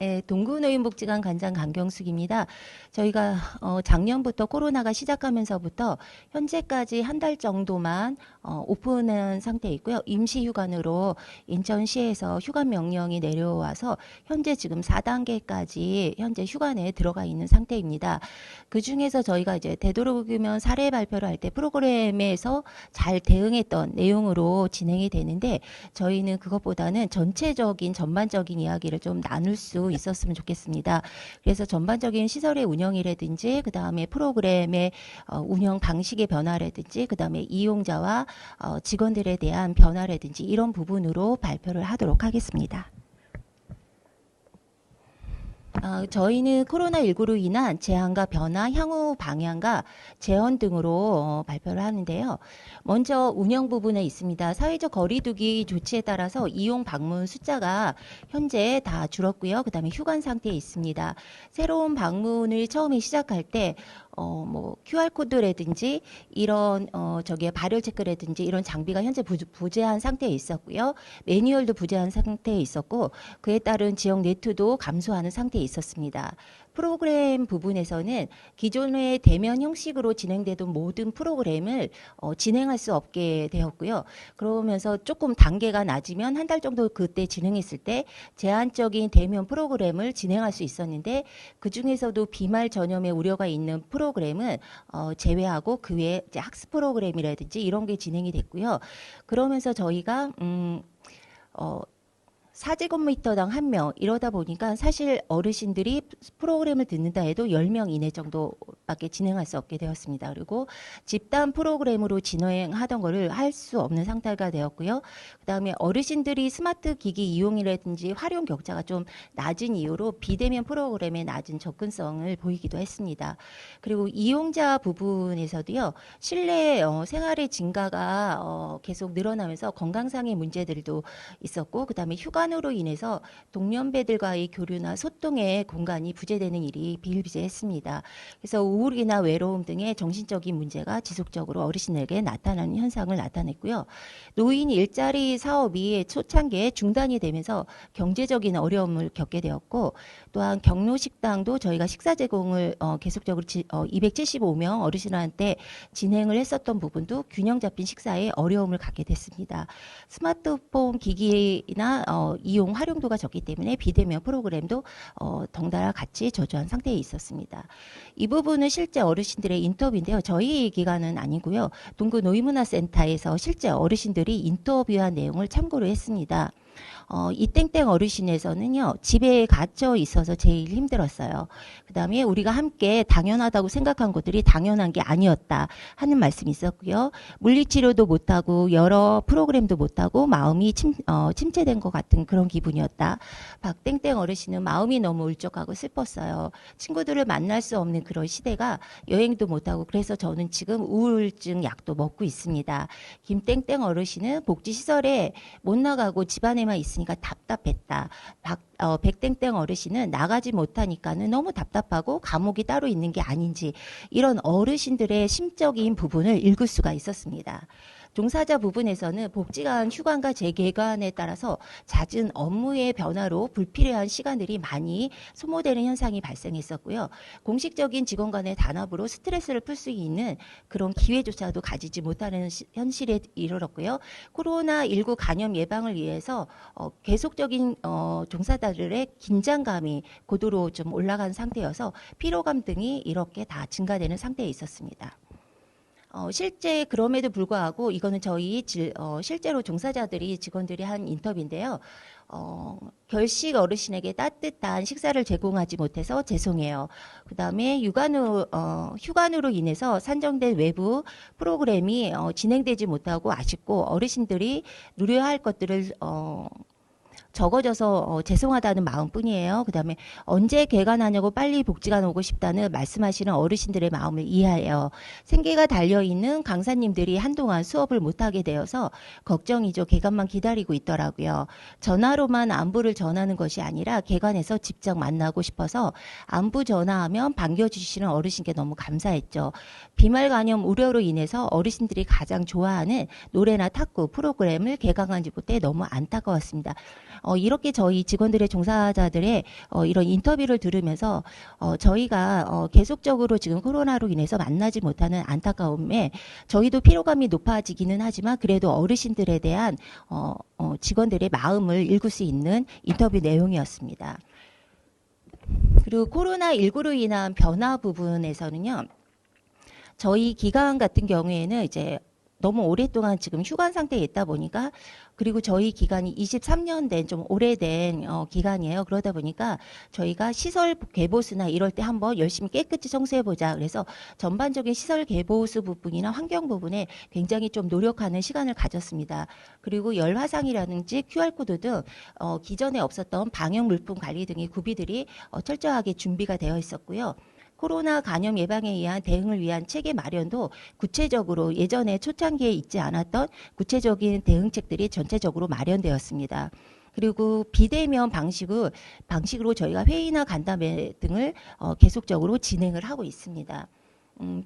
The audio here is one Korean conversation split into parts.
네, 동구노인복지관 관장 강경숙입니다. 저희가 작년부터 코로나가 시작하면서부터 현재까지 한 달 정도만 오픈한 상태에 있고요. 임시휴관으로 인천시에서 휴관 명령이 내려와서 현재 지금 4단계까지 현재 휴관에 들어가 있는 상태입니다. 그 중에서 저희가 이제 되도록이면 사례 발표를 할 때 프로그램에서 잘 대응했던 내용으로 진행이 되는데 저희는 그것보다는 전체적인 전반적인 이야기를 좀 나눌 수 있었으면 좋겠습니다. 그래서 전반적인 시설의 운영이라든지 그 다음에 프로그램의 운영 방식의 변화라든지 그 다음에 이용자와 직원들에 대한 변화라든지 이런 부분으로 발표를 하도록 하겠습니다. 저희는 코로나19로 인한 제한과 변화, 향후 방향과 재원 등으로 발표를 하는데요. 먼저 운영 부분에 있습니다. 사회적 거리두기 조치에 따라서 이용 방문 숫자가 현재 다 줄었고요. 그 다음에 휴관 상태에 있습니다. 새로운 방문을 처음에 시작할 때 뭐 QR코드라든지 이런 발열 체크라든지 이런 장비가 현재 부재한 상태에 있었고요. 매뉴얼도 부재한 상태에 있었고 그에 따른 지역 네트도 감소하는 상태에 있었습니다. 프로그램 부분에서는 기존의 대면 형식으로 진행되던 모든 프로그램을 진행할 수 없게 되었고요. 그러면서 조금 단계가 낮으면 한 달 정도 그때 진행했을 때 제한적인 대면 프로그램을 진행할 수 있었는데 그 중에서도 비말 전염의 우려가 있는 프로그램은 제외하고 그 외에 이제 학습 프로그램이라든지 이런 게 진행이 됐고요. 그러면서 저희가 4제곱미터당 1명 이러다 보니까 사실 어르신들이 프로그램을 듣는다 해도 10명 이내 정도밖에 진행할 수 없게 되었습니다. 그리고 집단 프로그램으로 진행하던 거를 할 수 없는 상태가 되었고요. 그다음에 어르신들이 스마트 기기 이용이라든지 활용 격차가 좀 낮은 이유로 비대면 프로그램에 낮은 접근성을 보이기도 했습니다. 그리고 이용자 부분에서도요. 실내 생활의 증가가 계속 늘어나면서 건강상의 문제들도 있었고 그다음에 휴관으로 인해서 동년배들과의 교류나 소통의 공간이 부재되는 일이 비일비재했습니다. 그래서 우울이나 외로움 등의 정신적인 문제가 지속적으로 어르신에게 나타나는 현상을 나타냈고요. 노인 일자리 사업이 초창기에 중단이 되면서 경제적인 어려움을 겪게 되었고 또한 경로식당도 저희가 식사 제공을 계속적으로 275명 어르신한테 진행을 했었던 부분도 균형 잡힌 식사에 어려움을 갖게 됐습니다. 스마트폰 기기나 이용 활용도가 적기 때문에 비대면 프로그램도 덩달아 같이 저조한 상태에 있었습니다. 이 부분은 실제 어르신들의 인터뷰인데요. 저희 기관은 아니고요. 동구 노인문화센터에서 실제 어르신들이 인터뷰한 내용을 참고로 했습니다. 이 땡땡 어르신에서는요. 집에 갇혀 있어서 제일 힘들었어요. 그 다음에 우리가 함께 당연하다고 생각한 것들이 당연한 게 아니었다 하는 말씀이 있었고요. 물리치료도 못하고 여러 프로그램도 못하고 마음이 침체된 것 같은 그런 기분이었다. 박땡땡 어르신은 마음이 너무 울적하고 슬펐어요. 친구들을 만날 수 없는 그런 시대가 여행도 못하고 그래서 저는 지금 우울증 약도 먹고 있습니다. 김땡땡 어르신은 복지시설에 못 나가고 집안에만 있으니까 답답했다. 백땡땡 어르신은 나가지 못하니까는 너무 답답하고 감옥이 따로 있는 게 아닌지 이런 어르신들의 심적인 부분을 읽을 수가 있었습니다. 종사자 부분에서는 복지관 휴관과 재개관에 따라서 잦은 업무의 변화로 불필요한 시간들이 많이 소모되는 현상이 발생했었고요. 공식적인 직원 간의 단합으로 스트레스를 풀 수 있는 그런 기회조차도 가지지 못하는 현실에 이르렀고요. 코로나19 감염 예방을 위해서 계속적인 종사자들의 긴장감이 고도로 좀 올라간 상태여서 피로감 등이 이렇게 다 증가되는 상태에 있었습니다. 실제 그럼에도 불구하고 이거는 저희 실제로 종사자들이 직원들이 한 인터뷰인데요. 결식 어르신에게 따뜻한 식사를 제공하지 못해서 죄송해요. 그 다음에 휴관으로 인해서 산정된 외부 프로그램이 진행되지 못하고 아쉽고 어르신들이 누려야 할 것들을 적어져서 죄송하다는 마음뿐이에요. 그 다음에 언제 개관하냐고 빨리 복지관 오고 싶다는 말씀하시는 어르신들의 마음을 이해해요. 생계가 달려있는 강사님들이 한동안 수업을 못하게 되어서 걱정이죠. 개관만 기다리고 있더라고요. 전화로만 안부를 전하는 것이 아니라 개관에서 직접 만나고 싶어서 안부 전화하면 반겨주시는 어르신께 너무 감사했죠. 비말 감염 우려로 인해서 어르신들이 가장 좋아하는 노래나 탁구 프로그램을 개관하지 못해 너무 안타까웠습니다. 이렇게 저희 직원들의 종사자들의 이런 인터뷰를 들으면서 저희가 계속적으로 지금 코로나로 인해서 만나지 못하는 안타까움에 저희도 피로감이 높아지기는 하지만 그래도 어르신들에 대한 직원들의 마음을 읽을 수 있는 인터뷰 내용이었습니다. 그리고 코로나19로 인한 변화 부분에서는요. 저희 기관 같은 경우에는 이제 너무 오랫동안 지금 휴관 상태에 있다 보니까 그리고 저희 기간이 23년 된 좀 오래된 기간이에요. 그러다 보니까 저희가 시설 개보수나 이럴 때 한번 열심히 깨끗이 청소해보자. 그래서 전반적인 시설 개보수 부분이나 환경 부분에 굉장히 좀 노력하는 시간을 가졌습니다. 그리고 열 화상이라든지 QR코드 등 기존에 없었던 방역 물품 관리 등의 구비들이 철저하게 준비가 되어 있었고요. 코로나 감염 예방에 의한 대응을 위한 체계 마련도 구체적으로 예전에 초창기에 있지 않았던 구체적인 대응책들이 전체적으로 마련되었습니다. 그리고 비대면 방식으로 저희가 회의나 간담회 등을 계속적으로 진행을 하고 있습니다.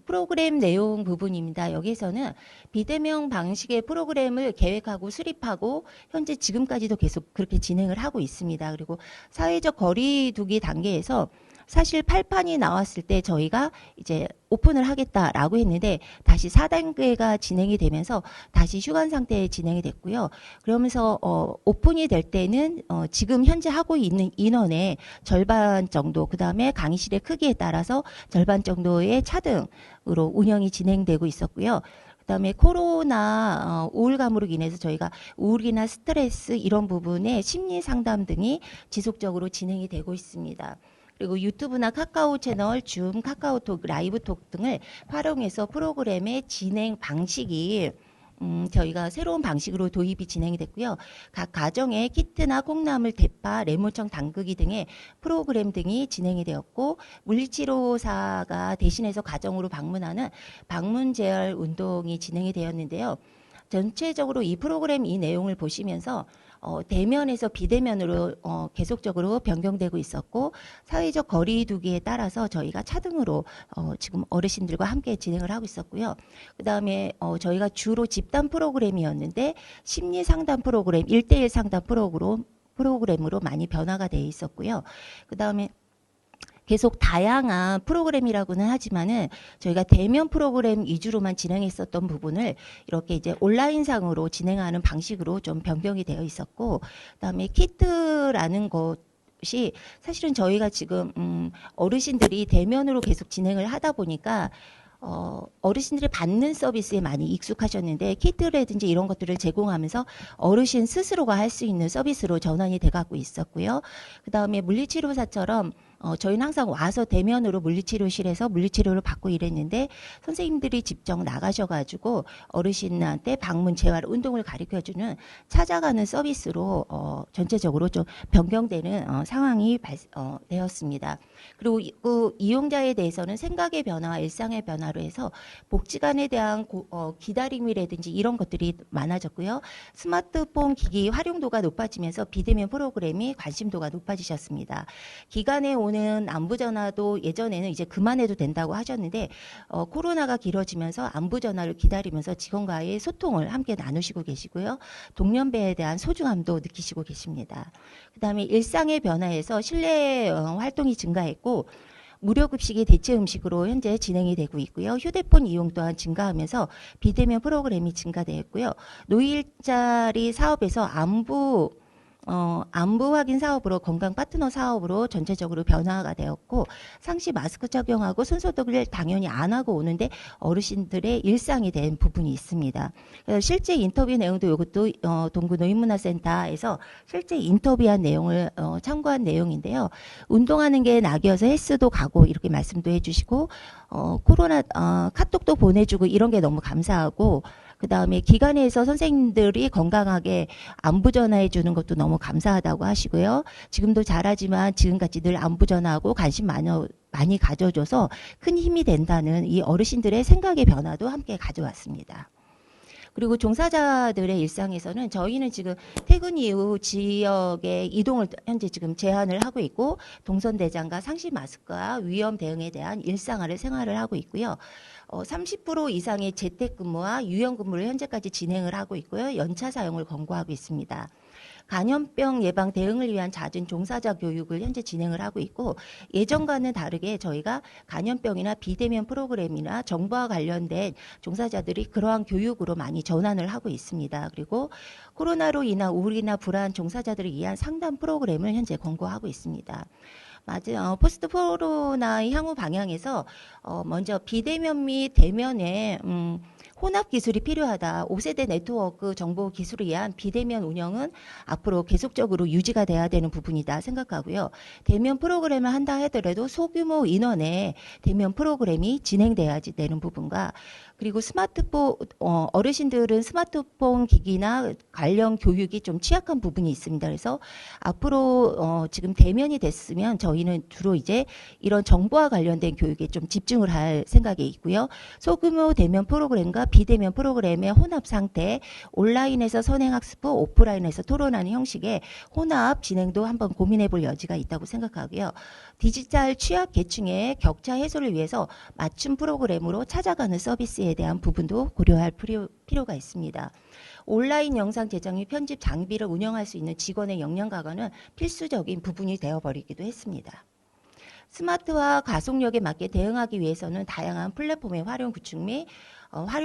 프로그램 내용 부분입니다. 여기서는 비대면 방식의 프로그램을 계획하고 수립하고 현재 지금까지도 계속 그렇게 진행을 하고 있습니다. 그리고 사회적 거리두기 단계에서 사실 8판이 나왔을 때 저희가 이제 오픈을 하겠다라고 했는데 다시 4단계가 진행이 되면서 다시 휴관 상태에 진행이 됐고요. 그러면서 오픈이 될 때는 지금 현재 하고 있는 인원의 절반 정도, 그다음에 강의실의 크기에 따라서 절반 정도의 차등으로 운영이 진행되고 있었고요. 그다음에 코로나 우울감으로 인해서 저희가 우울이나 스트레스 이런 부분에 심리 상담 등이 지속적으로 진행이 되고 있습니다. 그리고 유튜브나 카카오 채널, 줌, 카카오톡, 라이브톡 등을 활용해서 프로그램의 진행 방식이 저희가 새로운 방식으로 도입이 진행이 됐고요. 각 가정에 키트나 콩나물, 대파, 레몬청 담그기 등의 프로그램 등이 진행이 되었고 물리치료사가 대신해서 가정으로 방문하는 방문 제할 운동이 진행이 되었는데요. 전체적으로 이 프로그램 이 내용을 보시면서 대면에서 비대면으로 계속적으로 변경되고 있었고 사회적 거리두기에 따라서 저희가 차등으로 지금 어르신들과 함께 진행을 하고 있었고요. 그다음에 저희가 주로 집단 프로그램이었는데 심리 상담 프로그램, 1대1 상담 프로그램으로 많이 변화가 돼 있었고요. 그다음에 계속 다양한 프로그램이라고는 하지만은 저희가 대면 프로그램 위주로만 진행했었던 부분을 이렇게 이제 온라인상으로 진행하는 방식으로 좀 변경이 되어 있었고, 그다음에 키트라는 것이 사실은 저희가 지금 어르신들이 대면으로 계속 진행을 하다 보니까 어르신들이 받는 서비스에 많이 익숙하셨는데 키트라든지 이런 것들을 제공하면서 어르신 스스로가 할 수 있는 서비스로 전환이 돼가고 있었고요. 그 다음에 물리치료사처럼 저희는 항상 와서 대면으로 물리치료실에서 물리치료를 받고 이랬는데 선생님들이 직접 나가셔가지고 어르신한테 방문 재활 운동을 가르쳐주는 찾아가는 서비스로 전체적으로 좀 변경되는 상황이 되었습니다. 그리고 그 이용자에 대해서는 생각의 변화와 일상의 변화로 해서 복지관에 대한 기다림이라든지 이런 것들이 많아졌고요. 스마트폰 기기 활용도가 높아지면서 비대면 프로그램이 관심도가 높아지셨습니다. 기간에 오는 안부전화도 예전에는 이제 그만해도 된다고 하셨는데 코로나가 길어지면서 안부전화를 기다리면서 직원과의 소통을 함께 나누시고 계시고요. 동년배에 대한 소중함도 느끼시고 계십니다. 그다음에 일상의 변화에서 실내 활동이 증가했고 무료급식이 대체 음식으로 현재 진행이 되고 있고요. 휴대폰 이용 또한 증가하면서 비대면 프로그램이 증가되었고요. 노일자리 사업에서 안부 확인 사업으로 건강 파트너 사업으로 전체적으로 변화가 되었고 상시 마스크 착용하고 손소독을 당연히 안 하고 오는데 어르신들의 일상이 된 부분이 있습니다. 그래서 실제 인터뷰 내용도 이것도 동구 노인문화센터에서 실제 인터뷰한 내용을 참고한 내용인데요. 운동하는 게 낙이어서 헬스도 가고 이렇게 말씀도 해주시고 코로나 카톡도 보내주고 이런 게 너무 감사하고 그 다음에 기관에서 선생님들이 건강하게 안부 전화해 주는 것도 너무 감사하다고 하시고요. 지금도 잘하지만 지금같이 늘 안부 전화하고 관심 많이 가져줘서 큰 힘이 된다는 이 어르신들의 생각의 변화도 함께 가져왔습니다. 그리고 종사자들의 일상에서는 저희는 지금 퇴근 이후 지역의 이동을 현재 지금 제한을 하고 있고 동선대장과 상시 마스크와 위험 대응에 대한 일상화를 생활을 하고 있고요. 30% 이상의 재택근무와 유연근무를 현재까지 진행을 하고 있고요. 연차 사용을 권고하고 있습니다. 간염병 예방 대응을 위한 잦은 종사자 교육을 현재 진행을 하고 있고, 예전과는 다르게 저희가 간염병이나 비대면 프로그램이나 정부와 관련된 종사자들이 그러한 교육으로 많이 전환을 하고 있습니다. 그리고 코로나로 인한 우울이나 불안 종사자들을 위한 상담 프로그램을 현재 권고하고 있습니다. 포스트 코로나의 향후 방향에서 먼저 비대면 및 대면의 혼합 기술이 필요하다. 5세대 네트워크 정보 기술을 위한 비대면 운영은 앞으로 계속적으로 유지가 돼야 되는 부분이다 생각하고요. 대면 프로그램을 한다 하더라도 소규모 인원의 대면 프로그램이 진행돼야지 되는 부분과, 그리고 어르신들은 스마트폰 기기나 관련 교육이 좀 취약한 부분이 있습니다. 그래서 앞으로 지금 대면이 됐으면 저희는 주로 이제 이런 정보와 관련된 교육에 좀 집중을 할 생각이 있고요. 소규모 대면 프로그램과 비대면 프로그램의 혼합 상태, 온라인에서 선행학습부, 오프라인에서 토론하는 형식의 혼합 진행도 한번 고민해 볼 여지가 있다고 생각하고요. 디지털 취약 계층의 격차 해소를 위해서 맞춤 프로그램으로 찾아가는 서비스에 대한 부분도 고려할 필요가 있습니다. 온라인 영상 제작 및 편집 장비를 운영할 수 있는 직원의 역량 강화는 필수적인 부분이 되어버리기도 했습니다. 스마트화 가속력에 맞게 대응하기 위해서는 다양한 플랫폼의 활용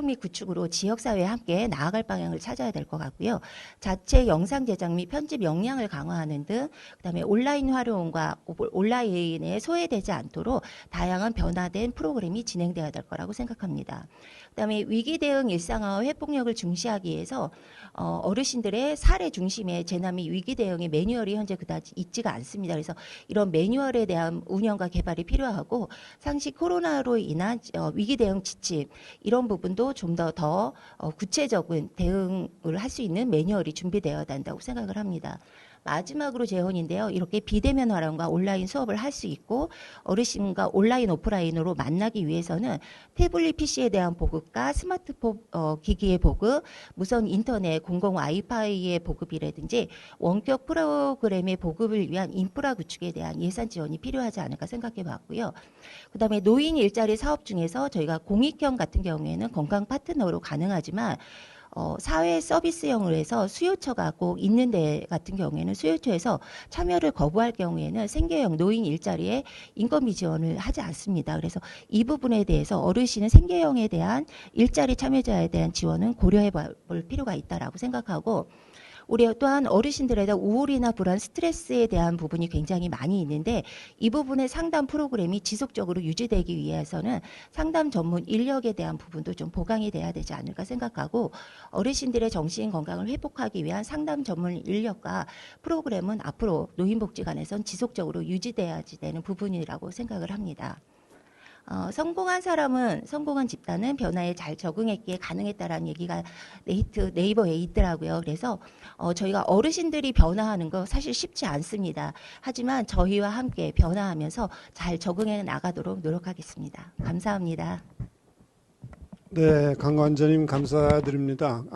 및 구축으로 지역사회와 함께 나아갈 방향을 찾아야 될 것 같고요. 자체 영상 제작 및 편집 역량을 강화하는 등, 그다음에 온라인 활용과 온라인에 소외되지 않도록 다양한 변화된 프로그램이 진행돼야 될 거라고 생각합니다. 그다음에 위기 대응 일상화와 회복력을 중시하기 위해서 어르신들의 사례 중심의 재난 및 위기 대응의 매뉴얼이 현재 그다지 있지가 않습니다. 그래서 이런 매뉴얼에 대한 운영과 개발이 필요하고, 상시 코로나로 인한 위기 대응 지침 이런 부분도 좀 더 구체적인 대응을 할 수 있는 매뉴얼이 준비되어야 한다고 생각을 합니다. 마지막으로 제언인데요. 이렇게 비대면 활용과 온라인 수업을 할 수 있고 어르신과 온라인 오프라인으로 만나기 위해서는 태블릿 PC에 대한 보급과 스마트폰 기기의 보급, 무선 인터넷, 공공 와이파이의 보급이라든지 원격 프로그램의 보급을 위한 인프라 구축에 대한 예산 지원이 필요하지 않을까 생각해 봤고요. 그다음에 노인 일자리 사업 중에서 저희가 공익형 같은 경우에는 건강 파트너로 가능하지만 사회 서비스형으로 해서 수요처가 꼭 있는 데 같은 경우에는 수요처에서 참여를 거부할 경우에는 생계형 노인 일자리에 인건비 지원을 하지 않습니다. 그래서 이 부분에 대해서 어르신은 생계형에 대한 일자리 참여자에 대한 지원은 고려해 볼 필요가 있다라고 생각하고, 우리 또한 어르신들에 대한 우울이나 불안, 스트레스에 대한 부분이 굉장히 많이 있는데, 이 부분의 상담 프로그램이 지속적으로 유지되기 위해서는 상담 전문 인력에 대한 부분도 좀 보강이 돼야 되지 않을까 생각하고, 어르신들의 정신 건강을 회복하기 위한 상담 전문 인력과 프로그램은 앞으로 노인복지관에선 지속적으로 유지돼야지 되는 부분이라고 생각을 합니다. 성공한 집단은 변화에 잘 적응했기에 가능했다라는 얘기가 네이버에 있더라고요. 그래서 저희가 어르신들이 변화하는 거 사실 쉽지 않습니다. 하지만 저희와 함께 변화하면서 잘 적응해 나가도록 노력하겠습니다. 감사합니다. 네, 강관장님 감사드립니다.